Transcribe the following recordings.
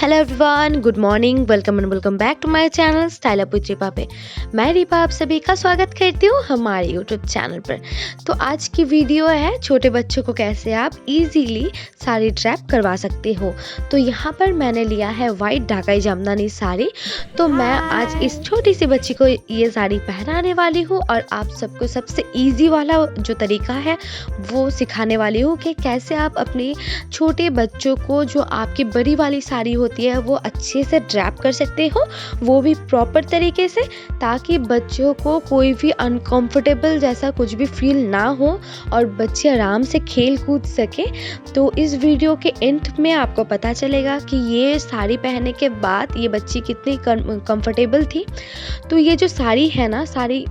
Hello everyone, good morning, welcome and welcome back to my channel style up with Ripa पे। मैं रिपा आप सभी का स्वागत करती हूँ हमारे यूट्यूब चैनल पर। तो आज की वीडियो है छोटे बच्चों को कैसे आप इजीली साड़ी ड्रैप करवा सकते हो। तो यहाँ पर मैंने लिया है वाइट ढाकाई जामदानी साड़ी। तो मैं आज इस छोटी सी बच्ची को ये साड़ी पहनाने वाली हूँ और आप सबको सबसे ईजी वाला जो तरीका है वो सिखाने वाली हूँ कि कैसे आप अपने छोटे बच्चों को जो आपकी बड़ी वाली साड़ी होती है वो अच्छे से ड्रैप कर सकते हो, वो भी प्रॉपर तरीके से, ताकि बच्चों को कोई भी अनकंफर्टेबल जैसा कुछ भी फील ना हो और बच्चे आराम से खेल कूद सके। तो इस वीडियो के एंड में आपको पता चलेगा कि ये साड़ी पहनने के बाद ये बच्ची कितनी कंफर्टेबल थी। तो ये जो साड़ी है ना, साड़ी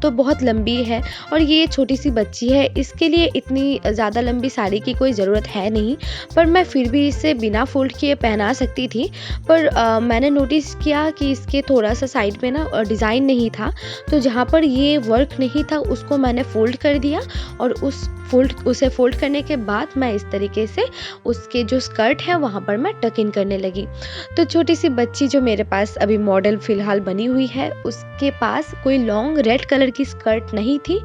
तो बहुत लंबी है और ये छोटी सी बच्ची है, इसके लिए इतनी ज़्यादा लंबी साड़ी की कोई ज़रूरत है नहीं, पर मैं फिर भी इसे बिना फोल्ड किए पहना सकती थी। पर मैंने नोटिस किया कि इसके थोड़ा सा साइड में ना डिज़ाइन नहीं था, तो जहाँ पर ये वर्क नहीं था उसको मैंने फोल्ड कर दिया और उसे फोल्ड करने के बाद मैं इस तरीके से उसके जो स्कर्ट है वहाँ पर मैं टक इन करने लगी। तो छोटी सी बच्ची जो मेरे पास अभी मॉडल फ़िलहाल बनी हुई है, उसके पास कोई लॉन्ग रेड कलर की स्कर्ट नहीं थी,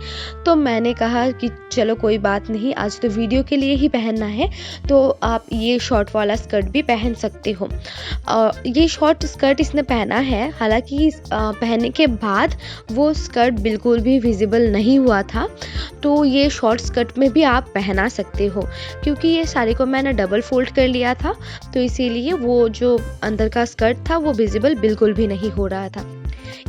तो मैंने कहा कि चलो कोई बात नहीं, आज तो वीडियो के लिए ही पहनना है, तो आप ये शॉर्ट वाला स्कर्ट भी पहन सकते हो। ये शॉर्ट स्कर्ट इसने पहना है, हालांकि पहनने के बाद वो स्कर्ट बिल्कुल भी विजिबल नहीं हुआ था। तो ये शॉर्ट स्कर्ट में भी आप पहना सकते हो, क्योंकि ये साड़ी को मैंने डबल फोल्ड कर लिया था, तो इसीलिए वो जो अंदर का स्कर्ट था वो विजिबल बिल्कुल भी नहीं हो रहा था।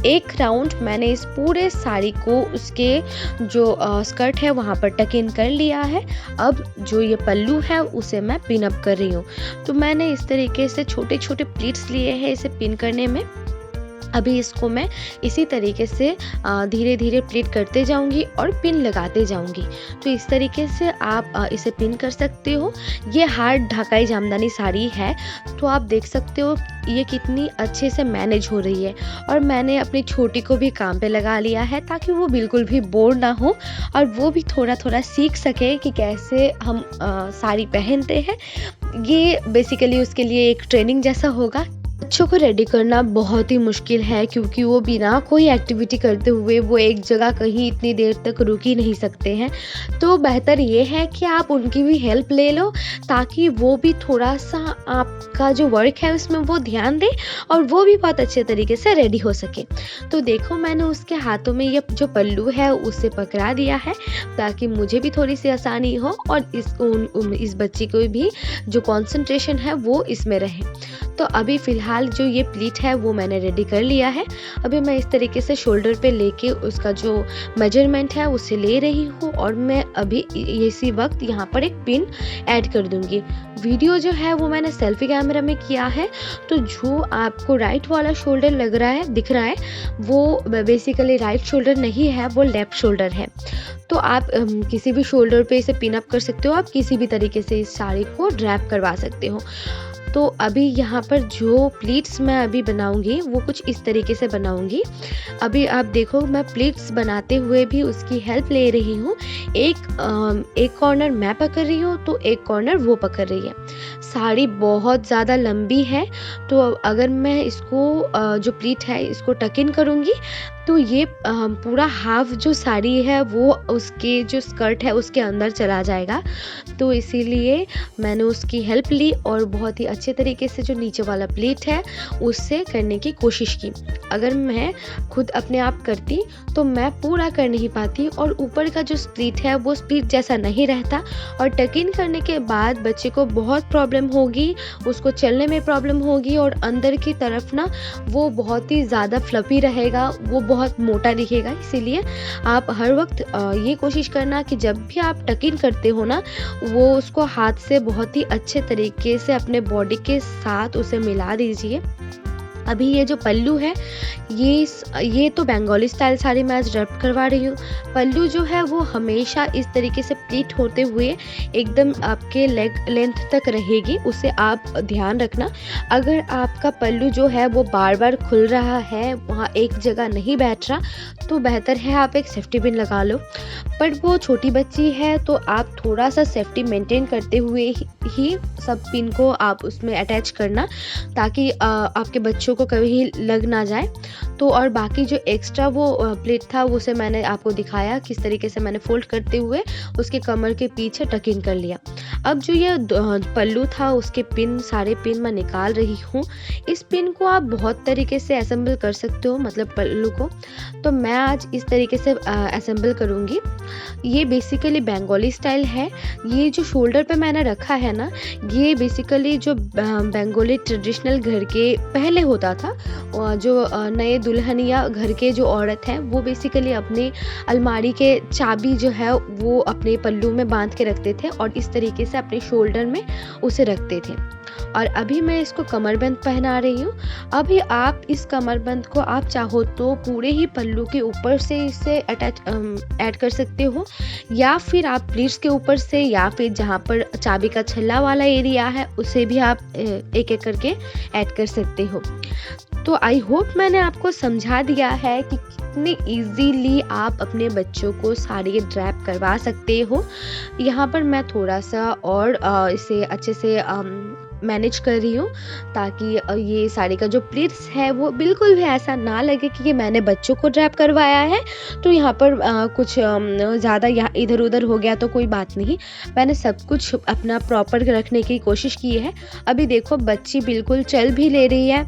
एक राउंड मैंने इस पूरे साड़ी को उसके जो स्कर्ट है वहाँ पर टक इन कर लिया है। अब जो ये पल्लू है उसे मैं पिन अप कर रही हूँ। तो मैंने इस तरीके से छोटे छोटे प्लीट्स लिए हैं इसे पिन करने में। अभी इसको मैं इसी तरीके से धीरे धीरे प्लीट करते जाऊंगी और पिन लगाते जाऊंगी। तो इस तरीके से आप इसे पिन कर सकते हो। ये हार्ड ढाकाई जामदानी साड़ी है, तो आप देख सकते हो ये कितनी अच्छे से मैनेज हो रही है। और मैंने अपनी छोटी को भी काम पे लगा लिया है ताकि वो बिल्कुल भी बोर ना हो और वो भी थोड़ा थोड़ा सीख सके कि कैसे हम साड़ी पहनते हैं। ये बेसिकली उसके लिए एक ट्रेनिंग जैसा होगा। बच्चों को रेडी करना बहुत ही मुश्किल है, क्योंकि वो बिना कोई एक्टिविटी करते हुए वो एक जगह कहीं इतनी देर तक रुक ही नहीं सकते हैं। तो बेहतर ये है कि आप उनकी भी हेल्प ले लो, ताकि वो भी थोड़ा सा आपका जो वर्क है उसमें वो ध्यान दे और वो भी बहुत अच्छे तरीके से रेडी हो सके। तो देखो, मैंने उसके हाथों में ये जो पल्लू है उसे पकड़ा दिया है ताकि मुझे भी थोड़ी सी आसानी हो और इस बच्ची को भी जो कंसंट्रेशन है वो इसमें रहे। तो अभी फ़िलहाल जो ये प्लीट है वो मैंने रेडी कर लिया है। अभी मैं इस तरीके से शोल्डर पे लेके उसका जो मेजरमेंट है उसे ले रही हूँ और मैं अभी इसी वक्त यहाँ पर एक पिन ऐड कर दूँगी। वीडियो जो है वो मैंने सेल्फी कैमरा में किया है, तो जो आपको राइट वाला शोल्डर लग रहा है, दिख रहा है, वो बेसिकली राइट शोल्डर नहीं है, वो लेफ्ट शोल्डर है। तो आप किसी भी शोल्डर पे इसे पिन अप कर सकते हो, आप किसी भी तरीके से इस साड़ी को ड्रैप करवा सकते हो। तो अभी यहाँ पर जो प्लीट्स मैं अभी बनाऊंगी वो कुछ इस तरीके से बनाऊंगी। अभी आप देखो, मैं प्लीट्स बनाते हुए भी उसकी हेल्प ले रही हूँ। एक कॉर्नर मैं पकड़ रही हूँ तो एक कॉर्नर वो पकड़ रही है। साड़ी बहुत ज़्यादा लंबी है, तो अगर मैं इसको जो प्लीट है इसको टक इन करूँगी तो ये पूरा हाफ जो साड़ी है वो उसके जो स्कर्ट है उसके अंदर चला जाएगा। तो इसीलिए मैंने उसकी हेल्प ली और बहुत ही अच्छे तरीके से जो नीचे वाला प्लीट है उससे करने की कोशिश की। अगर मैं खुद अपने आप करती तो मैं पूरा कर नहीं पाती और ऊपर का जो स्प्लीट है वो स्प्लीट जैसा नहीं रहता और टक इन करने के बाद बच्चे को बहुत प्रॉब्लम होगी, उसको चलने में प्रॉब्लम होगी और अंदर की तरफ ना वो बहुत ही ज़्यादा फ्लफी रहेगा, वो बहुत मोटा दिखेगा। इसीलिए आप हर वक्त ये कोशिश करना कि जब भी आप टक इन करते हो ना, वो उसको हाथ से बहुत ही अच्छे तरीके से अपने बॉडी के साथ उसे मिला दीजिए अभी ये जो पल्लू है, ये तो बंगाली स्टाइल साड़ी मैं आज ड्रेप करवा रही हूँ। पल्लू जो है वो हमेशा इस तरीके से प्लीट होते हुए एकदम आपके लेग लेंथ तक रहेगी, उसे आप ध्यान रखना। अगर आपका पल्लू जो है वो बार बार खुल रहा है, वहाँ एक जगह नहीं बैठ रहा, तो बेहतर है आप एक सेफ्टी पिन लगा लो। पर वो छोटी बच्ची है तो आप थोड़ा सा सेफ्टी मेंटेन करते हुए ही सब पिन को आप उसमें अटैच करना, ताकि आपके बच्चों को कभी लग ना जाए। तो और बाकी जो एक्स्ट्रा वो प्लेट था उसे मैंने आपको दिखाया किस तरीके से मैंने फोल्ड करते हुए उसके कमर के पीछे टक इन कर लिया। अब जो ये पल्लू था उसके पिन, सारे पिन मैं निकाल रही हूँ। इस पिन को आप बहुत तरीके से असेंबल कर सकते हो, मतलब पल्लू को। तो मैं आज इस तरीके से असेंबल करूँगी। ये बेसिकली बंगाली स्टाइल है। ये जो शोल्डर पे मैंने रखा है ना, ये बेसिकली जो बंगाली ट्रेडिशनल घर के पहले होता था, और जो नए दुल्हनिया घर के जो औरत हैं वो बेसिकली अपने अलमारी के चाबी जो है वो अपने पल्लू में बांध के रखते थे और इस तरीके से अपने शोल्डर में उसे रखते थे। और अभी मैं इसको कमरबंद पहना रही हूँ। अभी आप इस कमरबंद को आप चाहो तो पूरे ही पल्लू के ऊपर से इसे अटैच ऐड कर सकते हो, या फिर आप प्लीट्स के ऊपर से, या फिर जहाँ पर चाबी का छल्ला वाला एरिया है उसे भी आप एक एक करके ऐड कर सकते हो। तो आई होप मैंने आपको समझा दिया है कि कितने इजीली आप अपने बच्चों को साड़ी ड्रैप करवा सकते हो। यहाँ पर मैं थोड़ा सा और इसे अच्छे से मैनेज कर रही हूँ, ताकि ये साड़ी का जो प्लीट्स है वो बिल्कुल भी ऐसा ना लगे कि ये मैंने बच्चों को ड्रैप करवाया है। तो यहाँ पर कुछ ज़्यादा यहाँ इधर उधर हो गया तो कोई बात नहीं, मैंने सब कुछ अपना प्रॉपर रखने की कोशिश की है। अभी देखो बच्ची बिल्कुल चल भी ले रही है,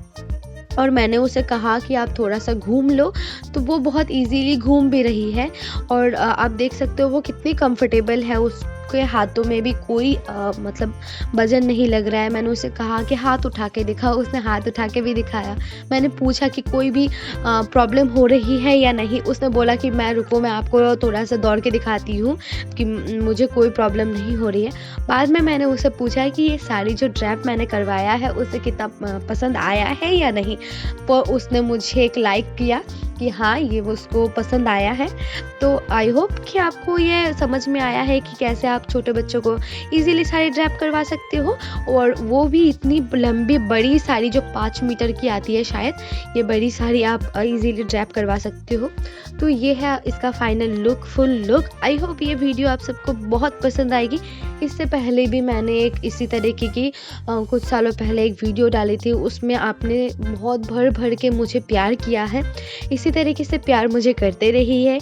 और मैंने उसे कहा कि आप थोड़ा सा घूम लो, तो वो बहुत इजीली घूम भी रही है। और आप देख सकते हो वो कितनी कंफर्टेबल है, उसके हाथों में भी कोई मतलब वजन नहीं लग रहा है। मैंने उसे कहा कि हाथ उठा के दिखाओ, उसने हाथ उठा के भी दिखाया। मैंने पूछा कि कोई भी प्रॉब्लम हो रही है या नहीं, उसने बोला कि मैं रुको, मैं आपको थोड़ा सा दौड़ के दिखाती हूँ कि मुझे कोई प्रॉब्लम नहीं हो रही है। बाद में मैंने उसे पूछा कि ये साड़ी जो ड्रैप मैंने करवाया है उसे कितना पसंद आया है या नहीं, तो उसने मुझे एक लाइक किया कि हाँ ये उसको पसंद आया है। तो आई होप कि आपको ये समझ में आया है कि कैसे आप छोटे बच्चों को इजीली साड़ी ड्रैप करवा सकते हो, और वो भी इतनी लंबी बड़ी साड़ी जो 5 मीटर की आती है शायद, ये बड़ी साड़ी आप इजीली ड्रैप करवा सकते हो। तो ये है इसका final look, full look. I hope ये वीडियो आप सबको बहुत पसंद आएगी। इससे पहले भी मैंने एक इसी तरीके की कुछ सालों पहले एक वीडियो डाली थी, उसमें आपने बहुत भर भर के मुझे प्यार किया है। इसी तरीके से प्यार मुझे करते रही है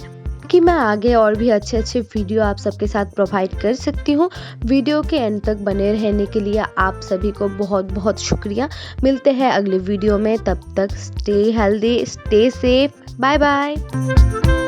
कि मैं आगे और भी अच्छे अच्छे वीडियो आप सबके साथ प्रोवाइड कर सकती हूँ। वीडियो के एंड तक बने रहने के लिए आप सभी को बहुत बहुत शुक्रिया। मिलते हैं अगले वीडियो में, तब तक stay healthy, stay safe, bye bye.